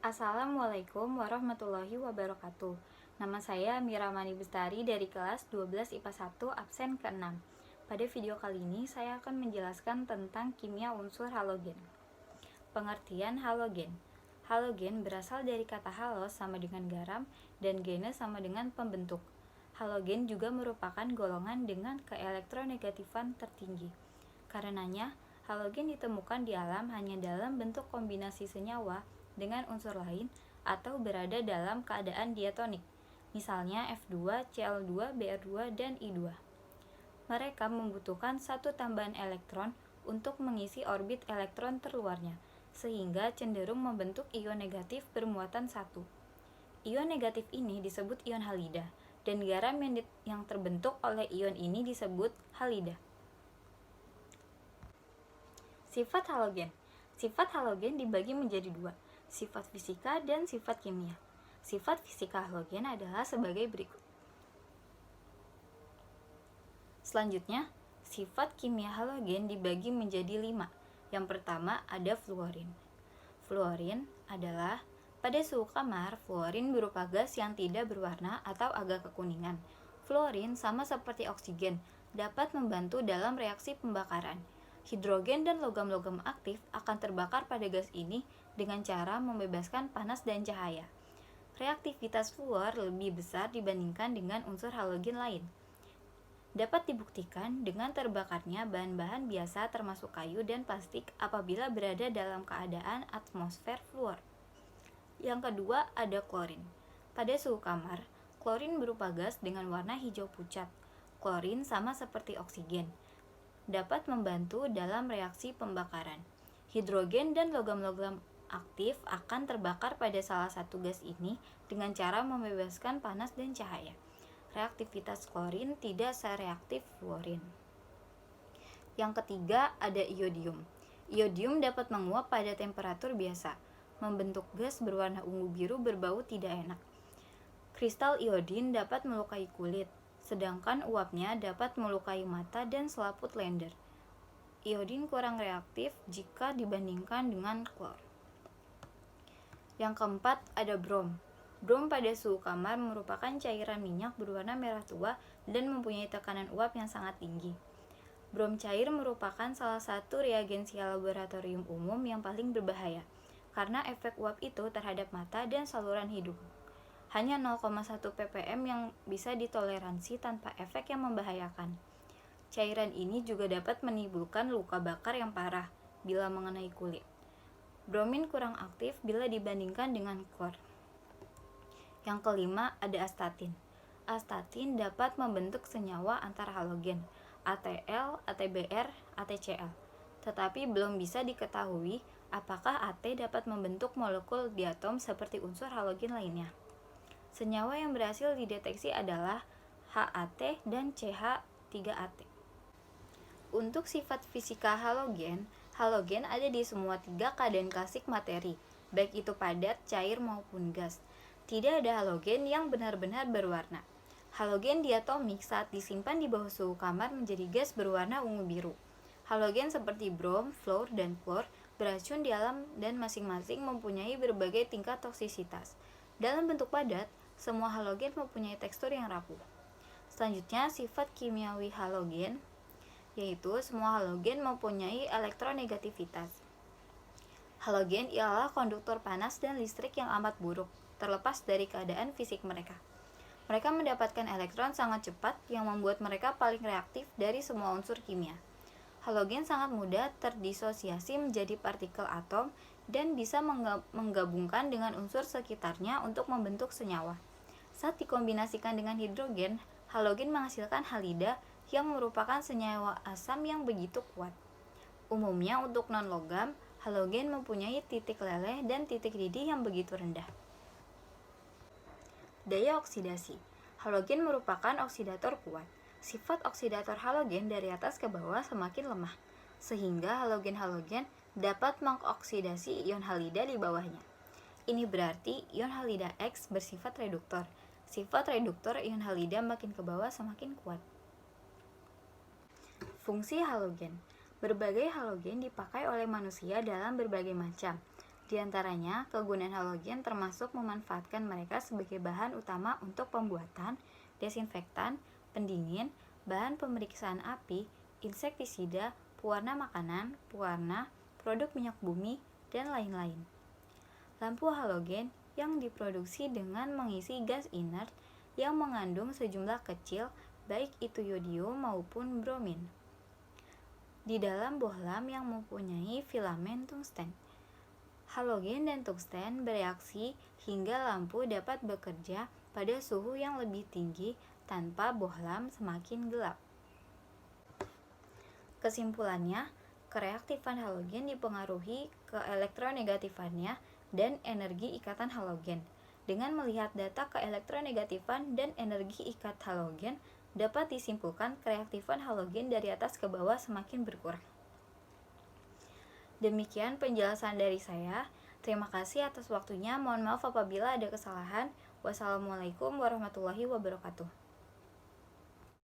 Assalamualaikum warahmatullahi wabarakatuh. Nama saya Mira Mani Bestari dari kelas 12 IPA 1 absen ke-6. Pada video kali ini saya akan menjelaskan tentang kimia unsur halogen. Pengertian halogen. Halogen berasal dari kata halos sama dengan garam dan gene sama dengan pembentuk. Halogen juga merupakan golongan dengan keelektronegatifan tertinggi. Karenanya, halogen ditemukan di alam hanya dalam bentuk kombinasi senyawa dengan unsur lain atau berada dalam keadaan diatonik, misalnya F2, Cl2, Br2, dan I2. Mereka membutuhkan satu tambahan elektron untuk mengisi orbit elektron terluarnya, sehingga cenderung membentuk ion negatif bermuatan satu. Ion negatif ini disebut ion halida, dan garam yang terbentuk oleh ion ini disebut halida. Sifat halogen. Sifat halogen dibagi menjadi dua, sifat fisika dan sifat kimia. Sifat fisika halogen adalah sebagai berikut. Selanjutnya, sifat kimia halogen dibagi menjadi 5. Yang pertama ada fluorin. Fluorin adalah pada suhu kamar, fluorin berupa gas yang tidak berwarna atau agak kekuningan. Fluorin sama seperti oksigen, dapat membantu dalam reaksi pembakaran. Hidrogen dan logam-logam aktif akan terbakar pada gas ini dengan cara membebaskan panas dan cahaya. Reaktivitas fluor lebih besar dibandingkan dengan unsur halogen lain. Dapat dibuktikan dengan terbakarnya bahan-bahan biasa termasuk kayu dan plastik apabila berada dalam keadaan atmosfer fluor. Yang kedua ada klorin. Pada suhu kamar, klorin berupa gas dengan warna hijau pucat. Klorin sama seperti oksigen, dapat membantu dalam reaksi pembakaran. Hidrogen dan logam-logam aktif akan terbakar pada salah satu gas ini dengan cara membebaskan panas dan cahaya. Reaktivitas klorin tidak sereaktif fluorin. Yang ketiga ada iodium. Iodium dapat menguap pada temperatur biasa, membentuk gas berwarna ungu biru berbau tidak enak. Kristal iodin dapat melukai kulit, sedangkan uapnya dapat melukai mata dan selaput lender. Iodin kurang reaktif jika dibandingkan dengan klor. Yang keempat ada brom. Brom pada suhu kamar merupakan cairan minyak berwarna merah tua dan mempunyai tekanan uap yang sangat tinggi. Brom cair merupakan salah satu reagensi laboratorium umum yang paling berbahaya, karena efek uap itu terhadap mata dan saluran hidung. Hanya 0,1 ppm yang bisa ditoleransi tanpa efek yang membahayakan. Cairan ini juga dapat menimbulkan luka bakar yang parah bila mengenai kulit. Bromin kurang aktif bila dibandingkan dengan klor. Yang kelima ada astatin. Astatin dapat membentuk senyawa antar halogen, ATL, ATBr, ATCl. Tetapi belum bisa diketahui apakah AT dapat membentuk molekul diatom seperti unsur halogen lainnya. Senyawa yang berhasil dideteksi adalah HAT dan CH3AT. Untuk sifat fisika halogen, halogen ada di semua 3 keadaan klasik materi, baik itu padat, cair maupun gas. Tidak ada halogen yang benar-benar berwarna. Halogen diatomik saat disimpan di bawah suhu kamar menjadi gas berwarna ungu biru. Halogen seperti brom, fluor, dan klor beracun di alam dan masing-masing mempunyai berbagai tingkat toksisitas. Dalam bentuk padat, semua halogen mempunyai tekstur yang rapuh. Selanjutnya, sifat kimiawi halogen, yaitu semua halogen mempunyai elektronegativitas. Halogen ialah konduktor panas dan listrik yang amat buruk, terlepas dari keadaan fisik mereka. Mereka mendapatkan elektron sangat cepat yang membuat mereka paling reaktif dari semua unsur kimia. Halogen sangat mudah terdisosiasi menjadi partikel atom dan bisa menggabungkan dengan unsur sekitarnya untuk membentuk senyawa. Saat dikombinasikan dengan hidrogen, halogen menghasilkan halida yang merupakan senyawa asam yang begitu kuat. Umumnya untuk non-logam, halogen mempunyai titik leleh dan titik didih yang begitu rendah. Daya oksidasi. Halogen merupakan oksidator kuat. Sifat oksidator halogen dari atas ke bawah semakin lemah, sehingga halogen-halogen dapat mengoksidasi ion halida di bawahnya. Ini berarti ion halida X bersifat reduktor. Sifat reduktor ion halida makin ke bawah semakin kuat. Fungsi halogen. Berbagai halogen dipakai oleh manusia dalam berbagai macam. Di antaranya, kegunaan halogen termasuk memanfaatkan mereka sebagai bahan utama untuk pembuatan desinfektan, pendingin, bahan pemeriksaan api, insektisida, pewarna makanan, pewarna, produk minyak bumi, dan lain-lain. Lampu halogen yang diproduksi dengan mengisi gas inert yang mengandung sejumlah kecil, baik itu yodium maupun bromin, di dalam bohlam yang mempunyai filamen tungsten. Halogen dan tungsten bereaksi hingga lampu dapat bekerja pada suhu yang lebih tinggi tanpa bohlam semakin gelap. Kesimpulannya, kereaktifan halogen dipengaruhi keelektronegatifannya dan energi ikatan halogen. Dengan melihat data keelektronegatifan dan energi ikat halogen, dapat disimpulkan kereaktifan halogen dari atas ke bawah semakin berkurang. Demikian penjelasan dari saya. Terima kasih atas waktunya. Mohon maaf apabila ada kesalahan. Wassalamualaikum warahmatullahi wabarakatuh.